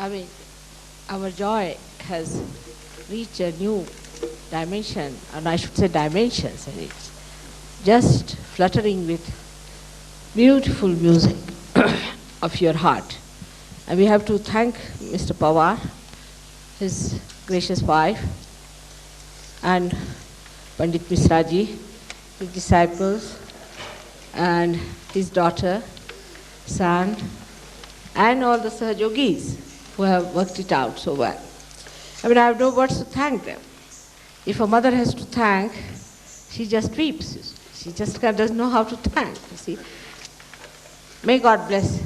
I mean, our joy has reached a new dimension, and I should say dimensions, and it's just fluttering with beautiful music of your heart. And we have to thank Mr. Pawar, his gracious wife, and Pandit Misraji, his disciples, and his daughter, son, and all the Sahajogis who have worked it out so well. I mean, I have no words to thank them. If a mother has to thank, she just weeps. She just doesn't know how to thank, you see. May God bless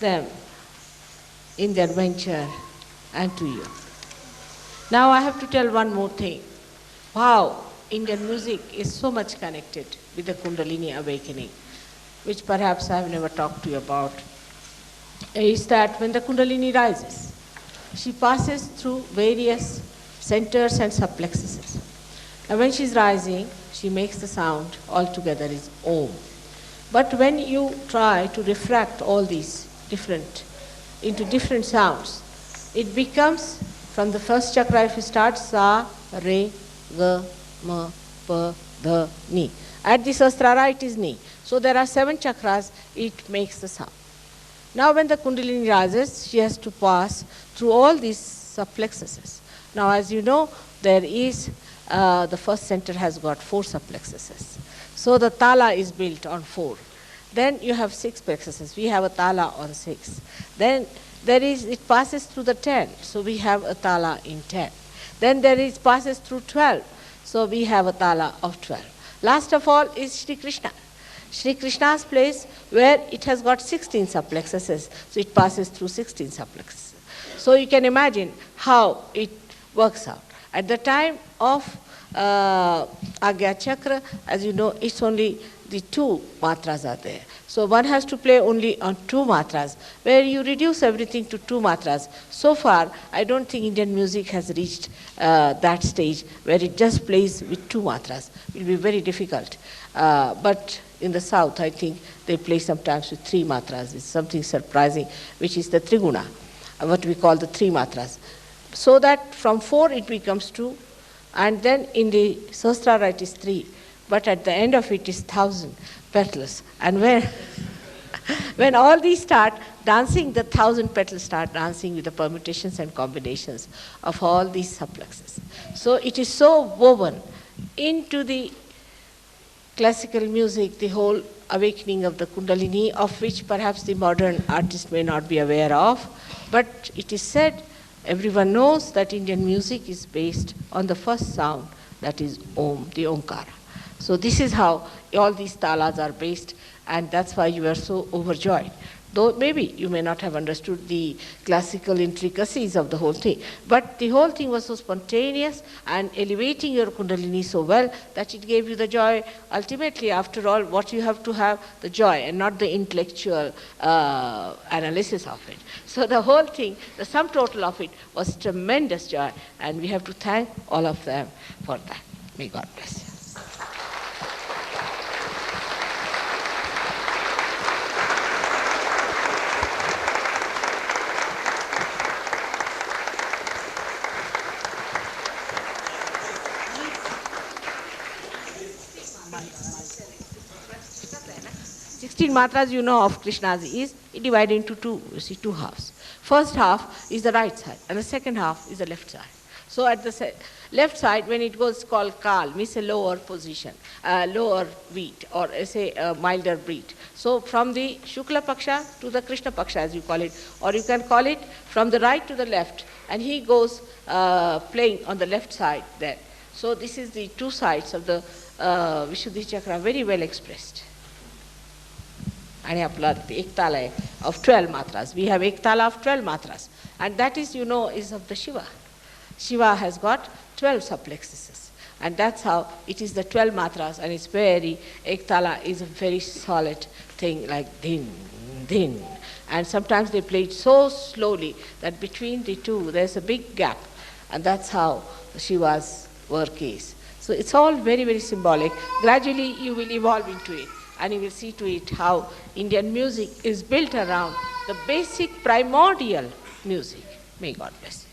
them in their venture and to you. Now I have to tell one more thing. Wow, Indian music is so much connected with the Kundalini awakening, which perhaps I have never talked to you about, is that when the Kundalini rises, she passes through various centers and subplexuses. And when she's rising, she makes the sound altogether is Om. But when you try to refract all these into different sounds, it becomes, from the first chakra, if you start Sa, Re, Ga, Ma, Pa, Dha, Ni. At the Sahasrara it is Ni. So there are 7 chakras, it makes the sound. Now when the Kundalini rises, she has to pass through all these subplexuses. Now as you know, there is, the first center has got 4 subplexuses. So the tala is built on 4. Then you have 6 plexuses. We have a tala on 6. Then it passes through the 10. So we have a tala in 10. Then passes through 12. So we have a tala of 12. Last of all is Shri Krishna. Shri Krishna's place where it has got 16 subplexuses. So it passes through 16 subplexuses. So you can imagine how it works out. At the time of Agya Chakra, as you know, it's only the 2 matras are there. So one has to play only on 2 matras, where you reduce everything to 2 matras. So far, I don't think Indian music has reached that stage where it just plays with 2 matras. It will be very difficult. But in the south, I think they play sometimes with 3 matras. It's something surprising, which is the triguna, what we call the 3 matras. So that from 4 it becomes 2, and then in the Sahasrara it is 3. But at the end of it is 1,000 petals. And when all these start dancing, the 1,000 petals start dancing with the permutations and combinations of all these subplexes. So it is so woven into the classical music, the whole awakening of the Kundalini, of which perhaps the modern artist may not be aware of. But it is said, everyone knows that Indian music is based on the first sound, that is Om, the Omkara. So this is how all these talas are based, and that's why you are so overjoyed. Though maybe you may not have understood the classical intricacies of the whole thing, but the whole thing was so spontaneous and elevating your Kundalini so well that it gave you the joy. Ultimately, after all, what you have to have, the joy, and not the intellectual analysis of it. So the whole thing, the sum total of it was tremendous joy, and we have to thank all of them for that. May God bless you. 16 matras you know of Krishna's is divided into 2 halves. First half is the right side, and the second half is the left side. So at the left side, when it goes called Kal, means a lower position, lower beat, or say a milder beat. So from the Shukla Paksha to the Krishna Paksha, as you call it, or you can call it from the right to the left, and he goes playing on the left side there. So this is the 2 sides of the Vishuddhi Chakra, very well expressed. And Ektala of 12 matras. We have Ektala of 12 matras. And that is, you know, is of the Shiva. Shiva has got 12 subplexuses. And that's how it is the 12 matras, and it's very, Ektala is a very solid thing, like din, din. And sometimes they play it so slowly that between the 2 there's a big gap. And that's how Shiva's work is. So it's all very, very symbolic. Gradually you will evolve into it, and you will see to it how Indian music is built around the basic primordial music. May God bless you.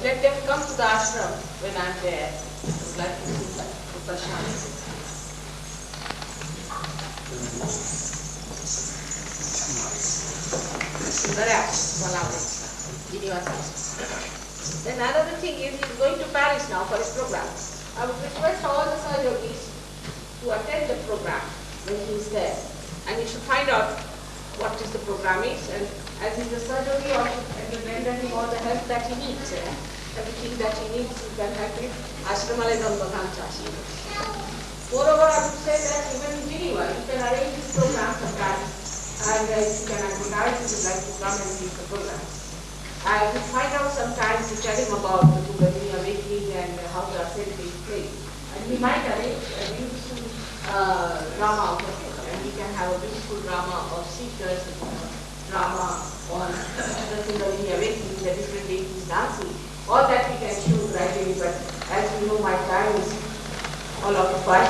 Let them come to the ashram when I'm there. I would like to see Prashant. Then another thing is he's going to Paris now for his program. I would request all the Sahajogis to attend the program when he is there. And you should find out what is the program is, and as he's a Sahajogi, also render him all the help that he needs. Everything that he needs, you can help him. Moreover, I would say that even in Geneva, you can arrange this program sometimes, and if you can advertise, you would like to come and see the program. I will find out sometimes to tell him about the Kundalini awakening and how the ascent takes place. And we might arrange a beautiful drama out of it, and we can have a beautiful drama of seekers, drama on the Kundalini awakening, the different deities dancing. All that we can shoot right away, but as you know, my time is all occupied.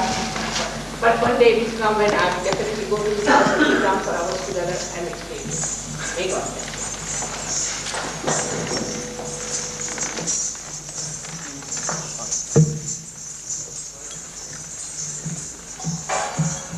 But one day we come when I will definitely go to his house and sit down for hours together and explain it. May God bless.